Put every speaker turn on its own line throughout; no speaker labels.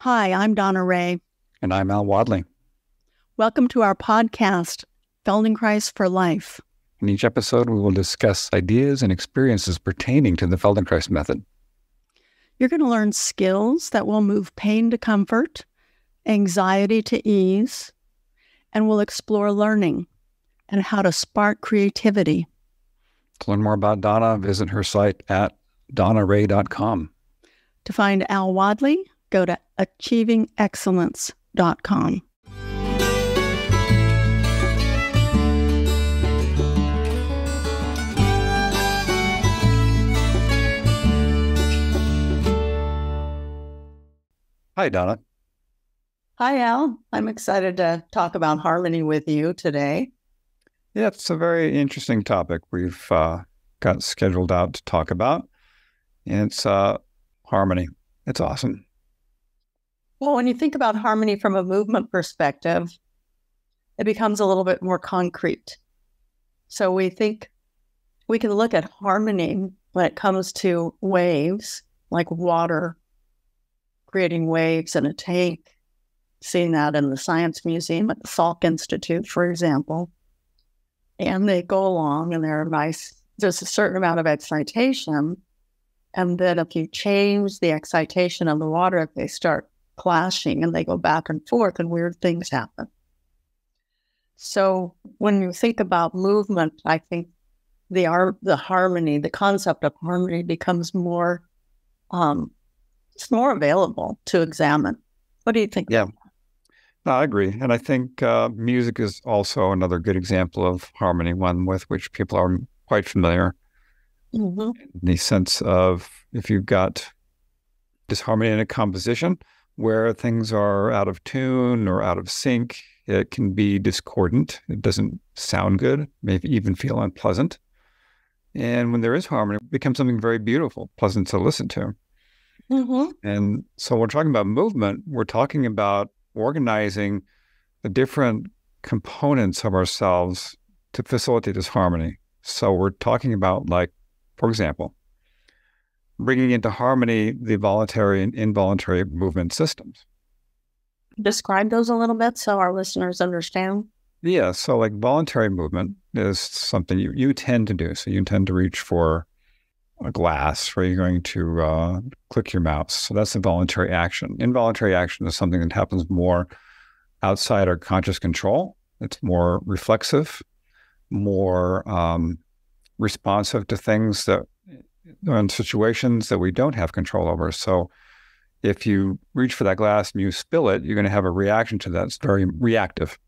Hi, I'm Donna Ray.
And I'm Al Wadley.
Welcome to our podcast, Feldenkrais for Life.
In each episode, we will discuss ideas and experiences pertaining to the Feldenkrais method.
You're going to learn skills that will move pain to comfort, anxiety to ease, and we'll explore learning and how to spark creativity.
To learn more about Donna, visit her site at donnaray.com.
To find Al Wadley, go to achievingexcellence.com.
Hi, Donna.
Hi, Al. I'm excited to talk about harmony with you today.
Yeah, it's a very interesting topic we've got scheduled out to talk about. And it's harmony. It's awesome.
Well, when you think about harmony from a movement perspective, it becomes a little bit more concrete. So we think we can look at harmony when it comes to waves, like water creating waves in a tank, seeing that in the Science Museum at the Salk Institute, for example. And they go along and there's a certain amount of excitation. And then if you change the excitation of the water, they start clashing and they go back and forth and weird things happen. So when you think about movement, I think the harmony, the concept of harmony becomes more, it's more available to examine. What do you think?
Yeah, no, I agree. And I think music is also another good example of harmony, one with which people are quite familiar.
Mm-hmm.
In the sense of if you've got disharmony in a composition where things are out of tune or out of sync, it can be discordant. It doesn't sound good, maybe even feel unpleasant. And when there is harmony, it becomes something very beautiful, pleasant to listen to.
Mm-hmm.
And so when we're talking about movement, we're talking about organizing the different components of ourselves to facilitate this harmony. So we're talking about, like, for example, bringing into harmony the voluntary and involuntary movement systems.
Describe those a little bit so our listeners understand.
Yeah, so like voluntary movement is something you tend to do. So you tend to reach for a glass, or you're going to click your mouse. So that's a voluntary action. Involuntary action is something that happens more outside our conscious control. It's more reflexive, more responsive to things that in situations that we don't have control over. So if you reach for that glass and you spill it, you're going to have a reaction to that. It's very reactive.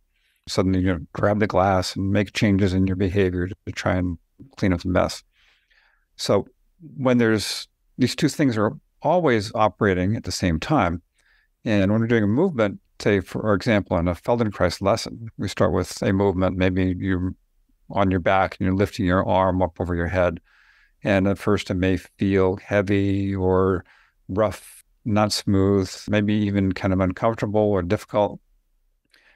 Suddenly you grab the glass and make changes in your behavior to try and clean up the mess. So when there's these two things are always operating at the same time, and when we're doing a movement, say, for example, in a Feldenkrais lesson, we start with a movement, maybe you're on your back and you're lifting your arm up over your head. And at first it may feel heavy or rough, not smooth, maybe even kind of uncomfortable or difficult.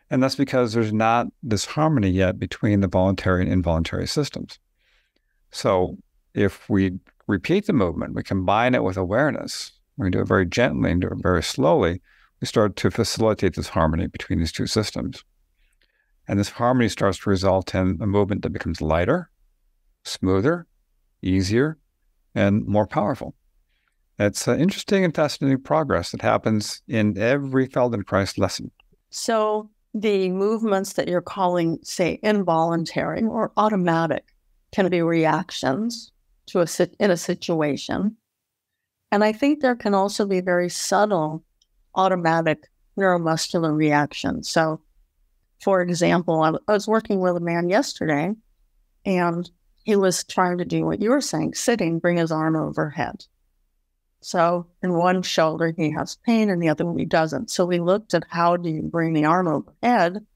And that's because there's not this harmony yet between the voluntary and involuntary systems. So if we repeat the movement, we combine it with awareness, we do it very gently and do it very slowly, we start to facilitate this harmony between these two systems. And this harmony starts to result in a movement that becomes lighter, smoother, easier, and more powerful. It's an interesting and fascinating progress that happens in every Feldenkrais lesson.
So the movements that you're calling, say, involuntary or automatic can be reactions to in a situation. And I think there can also be very subtle automatic neuromuscular reactions. So, for example, I was working with a man yesterday, and he was trying to do what you were saying, sitting, bring his arm overhead. So in one shoulder, he has pain, and the other one he doesn't. So we looked at how do you bring the arm overhead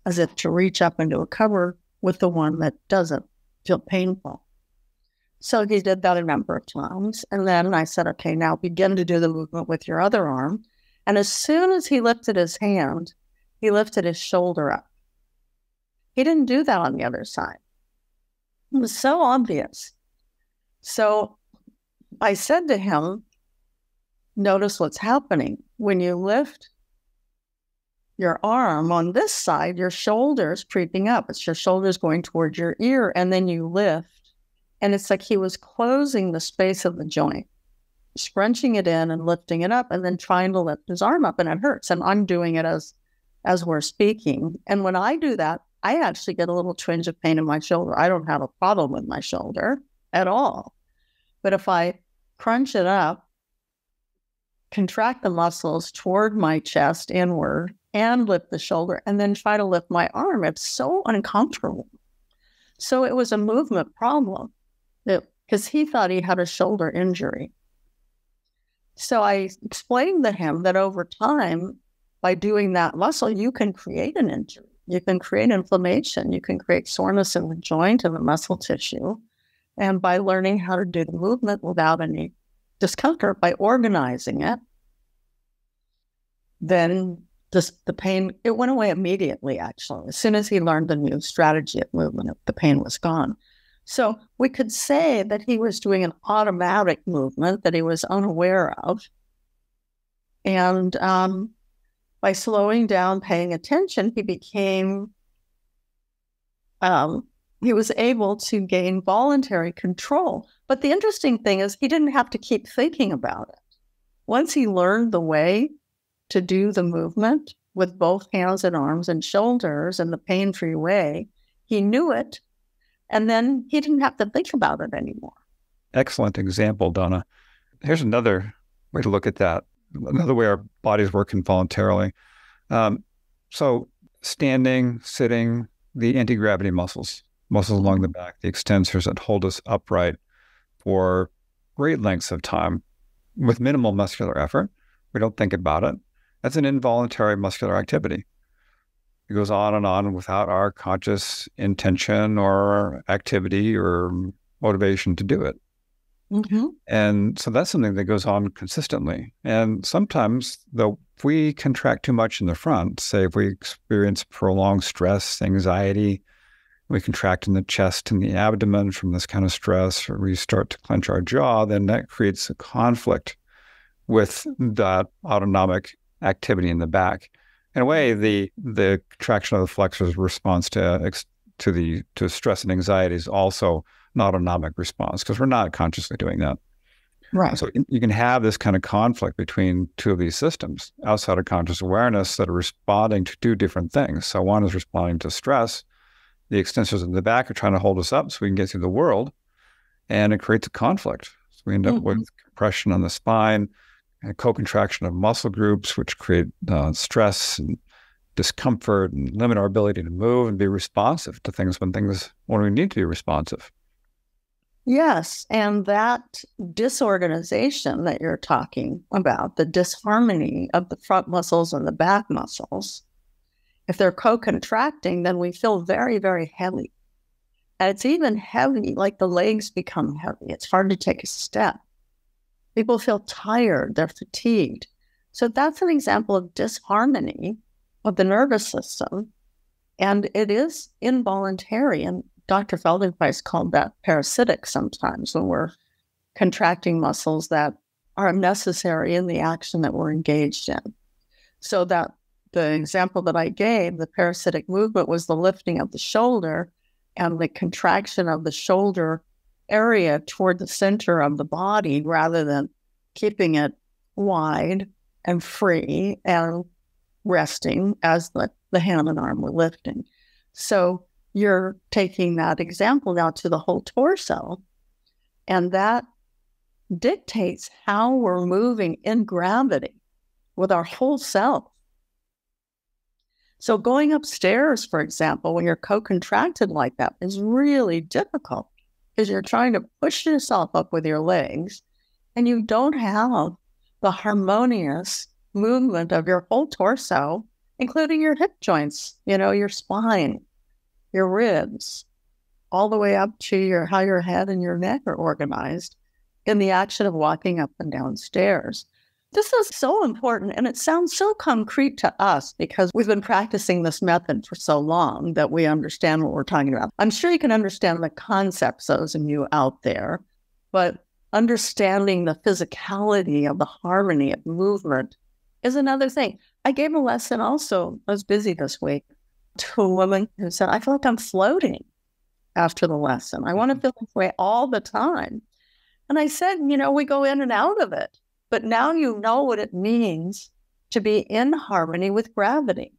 as if to reach up into a cover with the one that doesn't feel painful. So he did that a number of times. And then I said, okay, now begin to do the movement with your other arm. And as soon as he lifted his hand, he lifted his shoulder up. He didn't do that on the other side. It was so obvious. So I said to him, notice what's happening. When you lift your arm on this side, your shoulder's creeping up. It's your shoulders going towards your ear, and then you lift. And it's like he was closing the space of the joint, scrunching it in and lifting it up, and then trying to lift his arm up, and it hurts. And I'm doing it as we're speaking. And when I do that, I actually get a little twinge of pain in my shoulder. I don't have a problem with my shoulder at all. But if I crunch it up, contract the muscles toward my chest inward, and lift the shoulder, and then try to lift my arm, it's so uncomfortable. So it was a movement problem because he thought he had a shoulder injury. So I explained to him that over time, by doing that muscle, you can create an injury. You can create inflammation. You can create soreness in the joint and the muscle tissue. And by learning how to do the movement without any discomfort, by organizing it, then the pain, it went away immediately, actually. As soon as he learned the new strategy of movement, the pain was gone. So we could say that he was doing an automatic movement that he was unaware of. And by slowing down, paying attention, he became, he was able to gain voluntary control. But the interesting thing is he didn't have to keep thinking about it. Once he learned the way to do the movement with both hands and arms and shoulders in the pain-free way, he knew it, and then he didn't have to think about it anymore.
Excellent example, Donna. Here's another way to look at that, another way our bodies work involuntarily. So standing, sitting, the anti-gravity muscles along the back, the extensors that hold us upright for great lengths of time with minimal muscular effort. We don't think about it. That's an involuntary muscular activity. It goes on and on without our conscious intention or activity or motivation to do it.
Mm-hmm.
And so that's something that goes on consistently. And sometimes, though, if we contract too much in the front, say if we experience prolonged stress, anxiety, we contract in the chest and the abdomen from this kind of stress, or we start to clench our jaw, then that creates a conflict with that autonomic activity in the back. In a way, the contraction of the flexors response to stress and anxiety is also an autonomic response because we're not consciously doing that.
Right.
So you can have this kind of conflict between two of these systems outside of conscious awareness that are responding to two different things. So one is responding to stress. The extensors in the back are trying to hold us up so we can get through the world, and it creates a conflict. So we end up with compression on the spine, and co-contraction of muscle groups, which create stress and discomfort and limit our ability to move and be responsive to things when we need to be responsive.
Yes, and that disorganization that you're talking about, the disharmony of the front muscles and the back muscles, if they're co-contracting, then we feel very, very heavy. And it's even heavy, like the legs become heavy. It's hard to take a step. People feel tired, they're fatigued. So that's an example of disharmony of the nervous system. And it is involuntary. And Dr. Feldenkrais called that parasitic sometimes when we're contracting muscles that are necessary in the action that we're engaged in. So that the example that I gave, the parasitic movement, was the lifting of the shoulder and the contraction of the shoulder area toward the center of the body rather than keeping it wide and free and resting as the hand and arm were lifting. So you're taking that example now to the whole torso, and that dictates how we're moving in gravity with our whole self. So going upstairs, for example, when you're co-contracted like that is really difficult because you're trying to push yourself up with your legs and you don't have the harmonious movement of your whole torso, including your hip joints, your spine, your ribs, all the way up to how your head and your neck are organized in the action of walking up and down stairs. This is so important, and it sounds so concrete to us because we've been practicing this method for so long that we understand what we're talking about. I'm sure you can understand the concepts, those of you out there, but understanding the physicality of the harmony of movement is another thing. I gave a lesson also, I was busy this week, to a woman who said, I feel like I'm floating after the lesson. I want to feel this way all the time. And I said, we go in and out of it, but now you know what it means to be in harmony with gravity,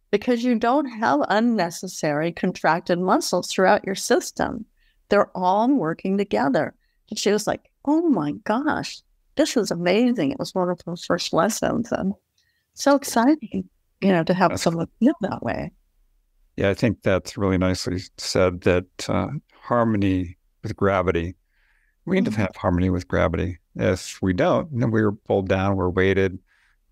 because you don't have unnecessary contracted muscles throughout your system. They're all working together. And she was like, oh my gosh, this is amazing. It was one of her first lessons. And so exciting, to have someone feel that way.
Yeah, I think that's really nicely said, that harmony with gravity. We need to have harmony with gravity. If we don't, then we're pulled down, we're weighted,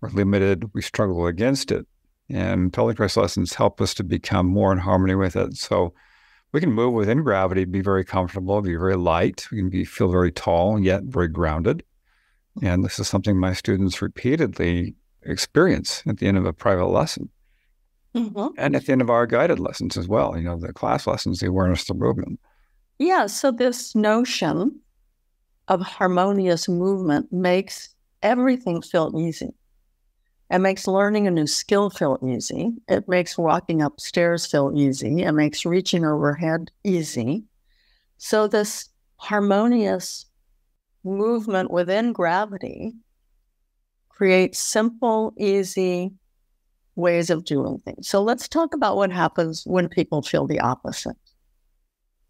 we're limited, we struggle against it. And Feldenkrais lessons help us to become more in harmony with it. So we can move within gravity, be very comfortable, be very light. We can feel very tall, yet very grounded. And this is something my students repeatedly experience at the end of a private lesson. And at the end of our guided lessons as well, the class lessons, the awareness of movement.
Yeah, so this notion of harmonious movement makes everything feel easy. It makes learning a new skill feel easy. It makes walking upstairs feel easy. It makes reaching overhead easy. So this harmonious movement within gravity creates simple, easy ways of doing things. So let's talk about what happens when people feel the opposite.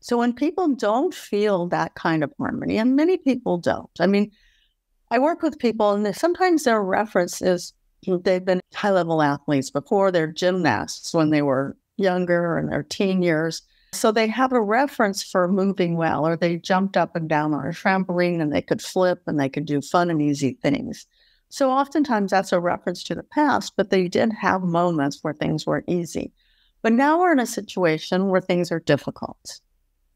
So when people don't feel that kind of harmony, and many people don't. I mean, I work with people, and sometimes their reference is they've been high-level athletes before. They're gymnasts when they were younger in their teen years. So they have a reference for moving well, or they jumped up and down on a trampoline and they could flip and they could do fun and easy things. So oftentimes that's a reference to the past, but they did have moments where things were easy. But now we're in a situation where things are difficult.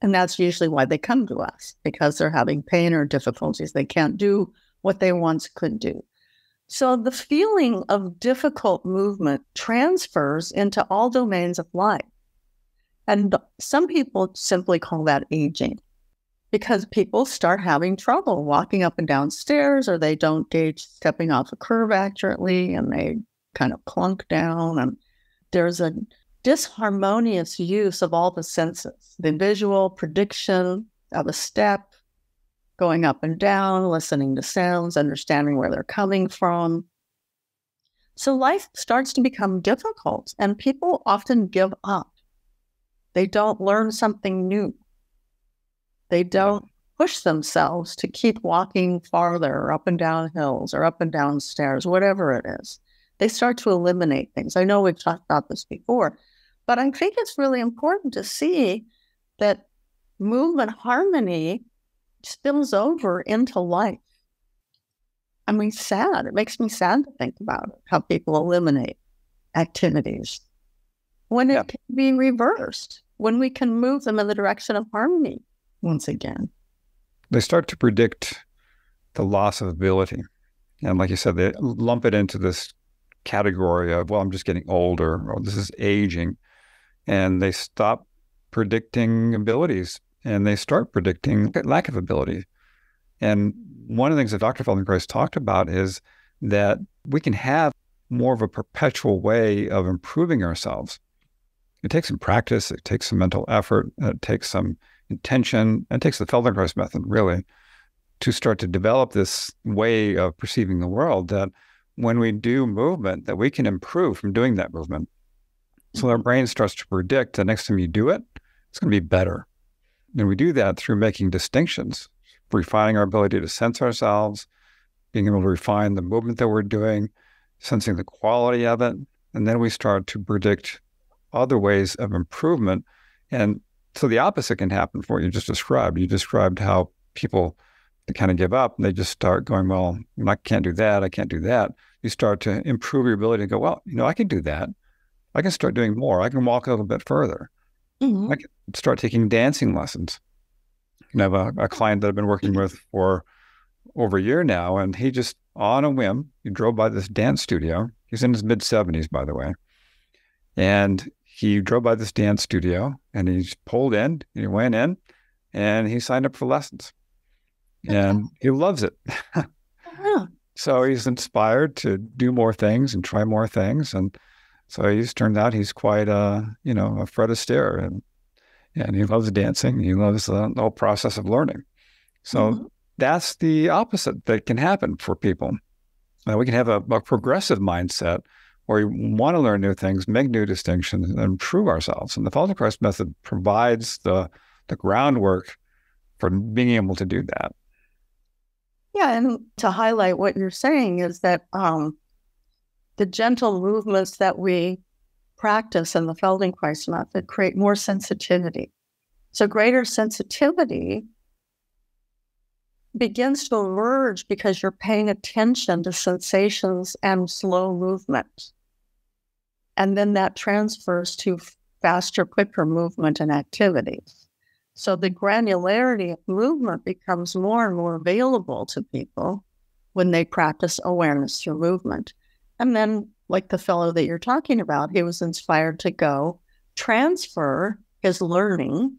And that's usually why they come to us, because they're having pain or difficulties. They can't do what they once could do. So the feeling of difficult movement transfers into all domains of life. And some people simply call that aging, because people start having trouble walking up and down stairs, or they don't gauge stepping off a curve accurately, and they kind of clunk down. And there's a disharmonious use of all the senses, the visual prediction of a step, going up and down, listening to sounds, understanding where they're coming from. So life starts to become difficult, and people often give up. They don't learn something new. They don't push themselves to keep walking farther, or up and down hills, or up and down stairs, whatever it is. They start to eliminate things. I know we've talked about this before, but I think it's really important to see that movement harmony spills over into life. I mean, sad. It makes me sad to think about it, how people eliminate activities when it can be reversed, when we can move them in the direction of harmony once again.
They start to predict the loss of ability. And like you said, they lump it into this category of, well, I'm just getting older, or this is aging. And they stop predicting abilities, and they start predicting lack of ability. And one of the things that Dr. Feldenkrais talked about is that we can have more of a perpetual way of improving ourselves. It takes some practice, it takes some mental effort, it takes some intention, it takes the Feldenkrais method, really, to start to develop this way of perceiving the world, that when we do movement, that we can improve from doing that movement. So our brain starts to predict the next time you do it, it's going to be better. And we do that through making distinctions, refining our ability to sense ourselves, being able to refine the movement that we're doing, sensing the quality of it. And then we start to predict other ways of improvement. And so the opposite can happen for what you just described. You described how people kind of give up and they just start going, well, I can't do that. I can't do that. You start to improve your ability to go, well, I can do that. I can start doing more. I can walk a little bit further. Mm-hmm. I can start taking dancing lessons. I have a client that I've been working with for over a year now, and he just, on a whim, he drove by this dance studio. He's in his mid-70s, by the way. And he drove by this dance studio, and he pulled in, and he went in, and he signed up for lessons. and he loves it.
Yeah.
So he's inspired to do more things and try more things. And so he's turned out he's quite a Fred Astaire, and he loves dancing. He loves the whole process of learning. So
Mhm.
that's the opposite that can happen for people. We can have a progressive mindset where we want to learn new things, make new distinctions, and improve ourselves. And the Feldenkrais method provides the groundwork for being able to do that.
Yeah, and to highlight what you're saying is that the gentle movements that we practice in the Feldenkrais method create more sensitivity. So greater sensitivity begins to emerge because you're paying attention to sensations and slow movement. And then that transfers to faster, quicker movement and activities. So the granularity of movement becomes more and more available to people when they practice awareness through movement. And then, like the fellow that you're talking about, he was inspired to go transfer his learning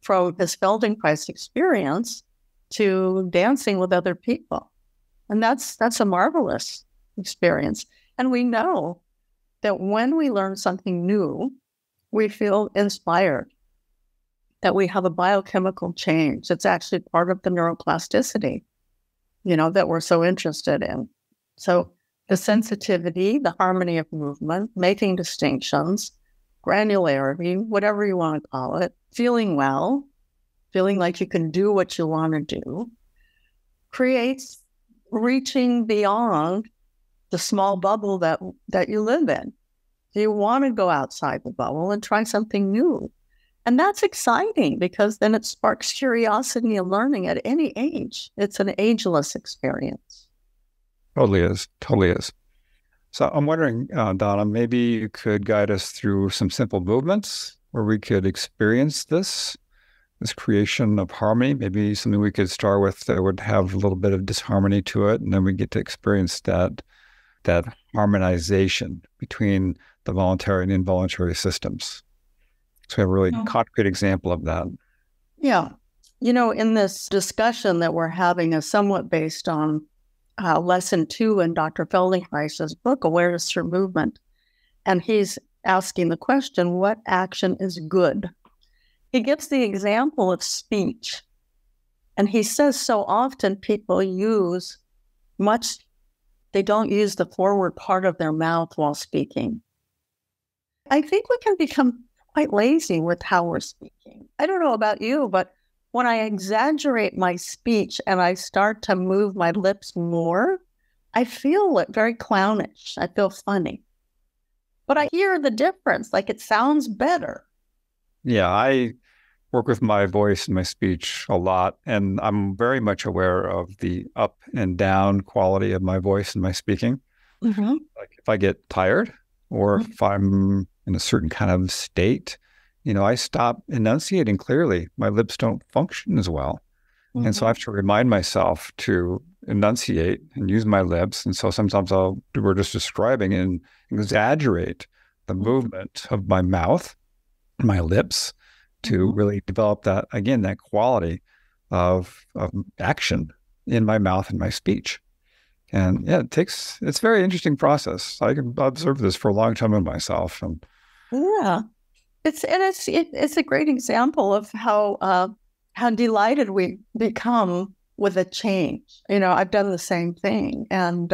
from his Feldenkrais experience to dancing with other people. And that's a marvelous experience. And we know that when we learn something new, we feel inspired, that we have a biochemical change. It's actually part of the neuroplasticity, that we're so interested in. So the sensitivity, the harmony of movement, making distinctions, granularity, whatever you want to call it, feeling well, feeling like you can do what you want to do, creates reaching beyond the small bubble that you live in. You want to go outside the bubble and try something new. And that's exciting because then it sparks curiosity and learning at any age. It's an ageless experience.
Totally is. Totally is. So I'm wondering, Donna, maybe you could guide us through some simple movements where we could experience this creation of harmony. Maybe something we could start with that would have a little bit of disharmony to it, and then we get to experience that harmonization between the voluntary and involuntary systems. So we have a really concrete example of that.
Yeah. In this discussion that we're having is somewhat based on lesson 2 in Dr. Feldenkrais' book, Awareness Through Movement. And he's asking the question, what action is good? He gives the example of speech. And he says so often people they don't use the forward part of their mouth while speaking. I think we can become quite lazy with how we're speaking. I don't know about you, but when I exaggerate my speech and I start to move my lips more, I feel very clownish. I feel funny. But I hear the difference, like it sounds better.
Yeah, I work with my voice and my speech a lot, and I'm very much aware of the up and down quality of my voice and my speaking.
Mm-hmm.
Like if I get tired or if I'm in a certain kind of state, I stop enunciating clearly. My lips don't function as well. Mm-hmm. And so I have to remind myself to enunciate and use my lips. And so sometimes we're just describing and exaggerate the movement of my mouth, my lips, to really develop that quality of action in my mouth and my speech. And yeah, it's a very interesting process. I can observe this for a long time in myself. And
yeah, it's a great example of how delighted we become with a change. I've done the same thing, and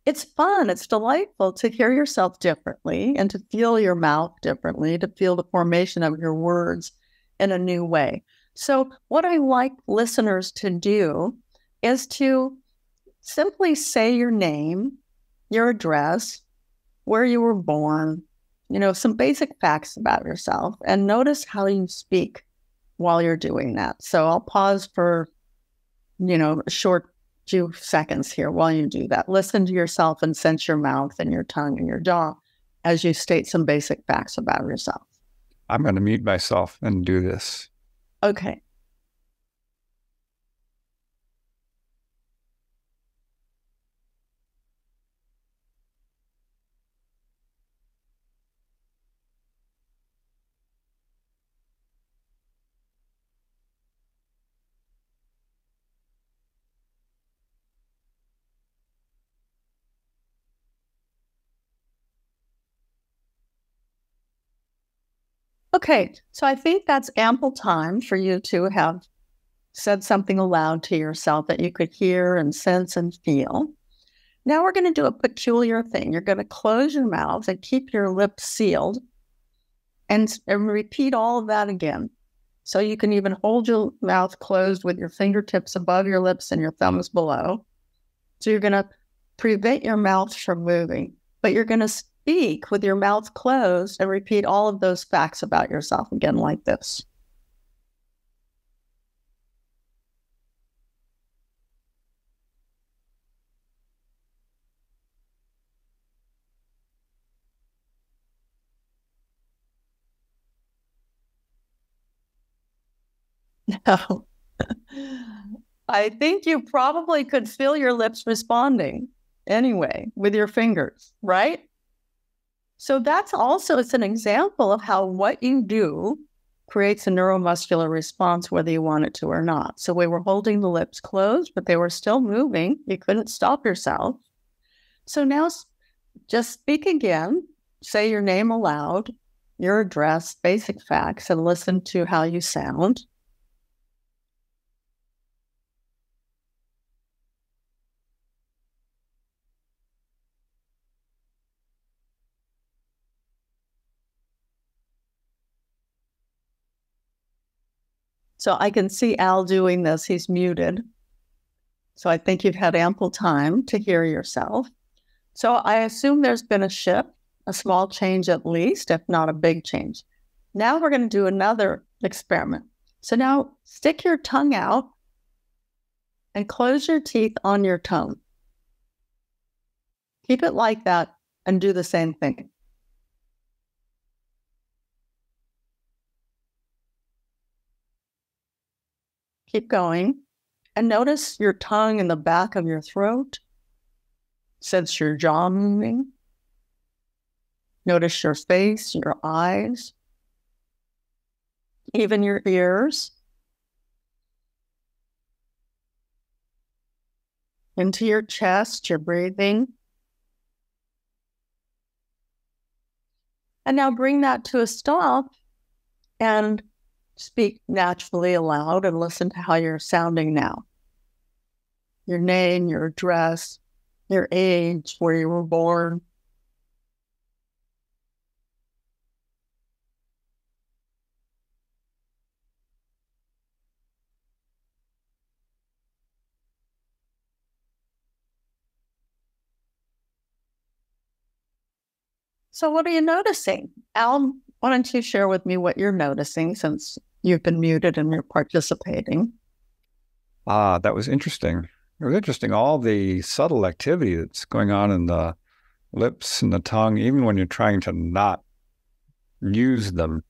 it's fun. It's delightful to hear yourself differently and to feel your mouth differently, to feel the formation of your words in a new way. So what I like listeners to do is to simply say your name, your address, where you were born, some basic facts about yourself, and notice how you speak while you're doing that. So I'll pause for, a short few seconds here while you do that. Listen to yourself and sense your mouth and your tongue and your jaw as you state some basic facts about yourself.
I'm going to mute myself and do this.
Okay. Okay, so I think that's ample time for you to have said something aloud to yourself that you could hear and sense and feel. Now we're going to do a peculiar thing. You're going to close your mouth and keep your lips sealed and repeat all of that again. So you can even hold your mouth closed with your fingertips above your lips and your thumbs below. So you're going to prevent your mouth from moving, but you're going to speak with your mouth closed and repeat all of those facts about yourself again like this. No. I think you probably could feel your lips responding anyway with your fingers, right? So it's an example of how what you do creates a neuromuscular response, whether you want it to or not. So we were holding the lips closed, but they were still moving. You couldn't stop yourself. So now just speak again, say your name aloud, your address, basic facts, and listen to how you sound. So I can see Al doing this. He's muted. So I think you've had ample time to hear yourself. So I assume there's been a shift, a small change at least, if not a big change. Now we're going to do another experiment. So now stick your tongue out and close your teeth on your tongue. Keep it like that and do the same thing. Keep going. And notice your tongue in the back of your throat. Sense your jaw moving. Notice your face, your eyes, even your ears. Into your chest, your breathing. And now bring that to a stop and speak naturally aloud and listen to how you're sounding now. Your name, your address, your age, where you were born. So what are you noticing? Al, why don't you share with me what you're noticing since you've been muted and you're participating?
That was interesting. It was interesting, all the subtle activity that's going on in the lips and the tongue, even when you're trying to not use them.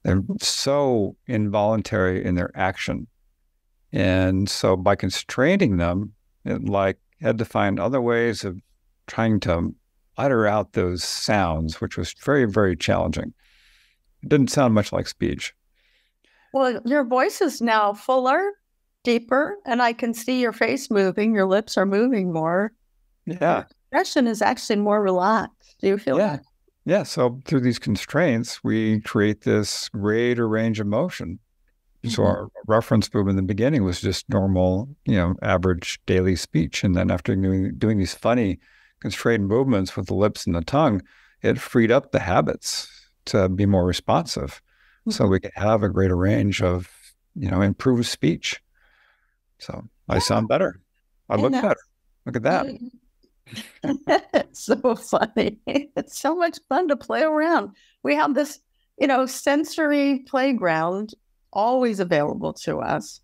They're so involuntary in their action. And so by constraining them, it had to find other ways of trying to utter out those sounds, which was very, very challenging. It didn't sound much like speech.
Well, your voice is now fuller, deeper, and I can see your face moving. Your lips are moving more.
Yeah.
Your expression is actually more relaxed. Do you feel that?
Yeah. So through these constraints, we create this greater range of motion. So our reference movement in the beginning was just normal, average daily speech. And then after doing these funny constrained movements with the lips and the tongue, it freed up the habits to be more responsive. So we can have a greater range of, improved speech. So I sound better. I look better. Look at that.
It's so funny. It's so much fun to play around. We have this, sensory playground always available to us.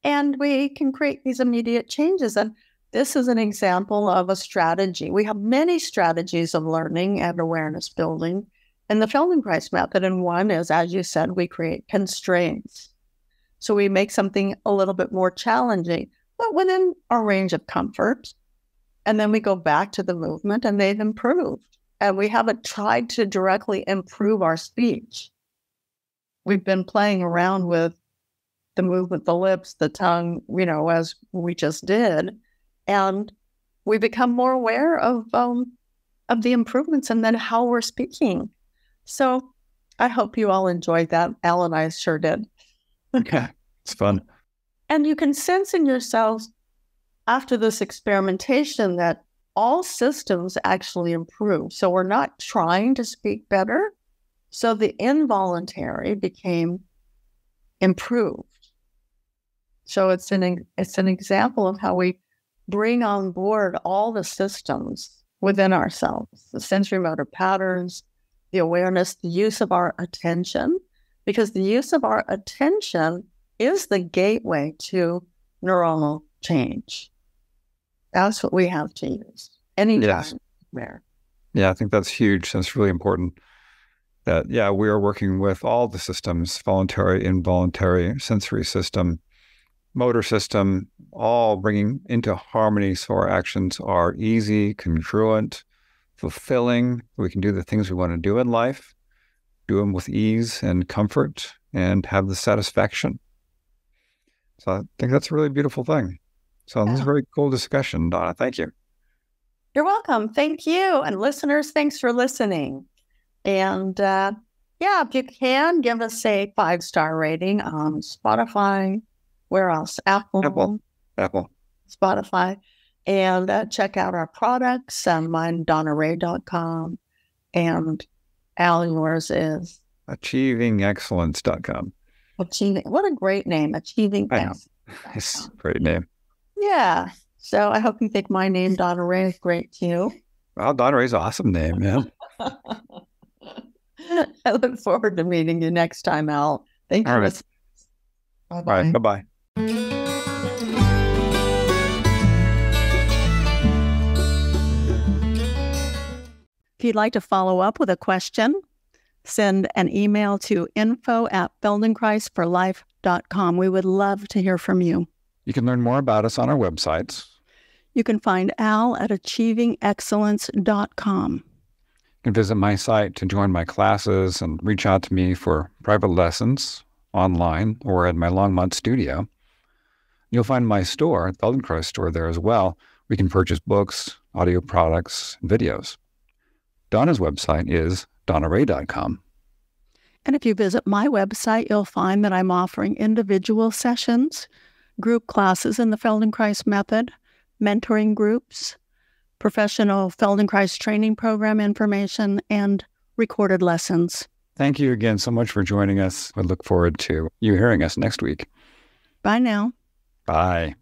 And we can create these immediate changes. And this is an example of a strategy. We have many strategies of learning and awareness building in the Feldenkrais method. And one is, as you said, we create constraints. So we make something a little bit more challenging, but within our range of comfort. And then we go back to the movement and they've improved. And we haven't tried to directly improve our speech. We've been playing around with the movement, the lips, the tongue, as we just did. And we become more aware of the improvements and then how we're speaking. So I hope you all enjoyed that. Al and I sure did.
Yeah, it's fun.
And you can sense in yourselves after this experimentation that all systems actually improve. So we're not trying to speak better. So the involuntary became improved. So it's an example of how we bring on board all the systems within ourselves, the sensory motor patterns, the awareness, the use of our attention, because the use of our attention is the gateway to neuronal change. That's what we have to use anytime there.
Yeah, I think that's huge. That's really important. That, we are working with all the systems, voluntary, involuntary, sensory system, motor system, all bringing into harmony so our actions are easy, congruent, fulfilling. We can do the things we want to do in life, do them with ease and comfort, and have the satisfaction. So I think that's a really beautiful thing. So this is a very cool discussion, Donna. Thank you.
You're welcome. Thank you. And listeners, thanks for listening. And if you can, give us a 5-star rating on Spotify. Where else? Apple. Spotify. And check out our products. Mine, DonnaRay.com. And Al, yours is?
AchievingExcellence.com.
What a great name. Achieving Excellence.
It's a great name.
Yeah. So I hope you think my name, Donna Ray, is great too.
Well, Donna Ray's an awesome name, man.
I look forward to meeting you next time, Al. Thank you.
All right.
Bye-bye.
All right. Bye-bye.
If you'd like to follow up with a question, send an email to info@feldenkrais4life.com. We would love to hear from you.
You can learn more about us on our websites.
You can find Al at achievingexcellence.com.
You can visit my site to join my classes and reach out to me for private lessons online or at my Longmont studio. You'll find my store, Feldenkrais store, there as well. We can purchase books, audio products, and videos. Donna's website is donnaray.com.
And if you visit my website, you'll find that I'm offering individual sessions, group classes in the Feldenkrais method, mentoring groups, professional Feldenkrais training program information, and recorded lessons.
Thank you again so much for joining us. We look forward to you hearing us next week.
Bye now.
Bye.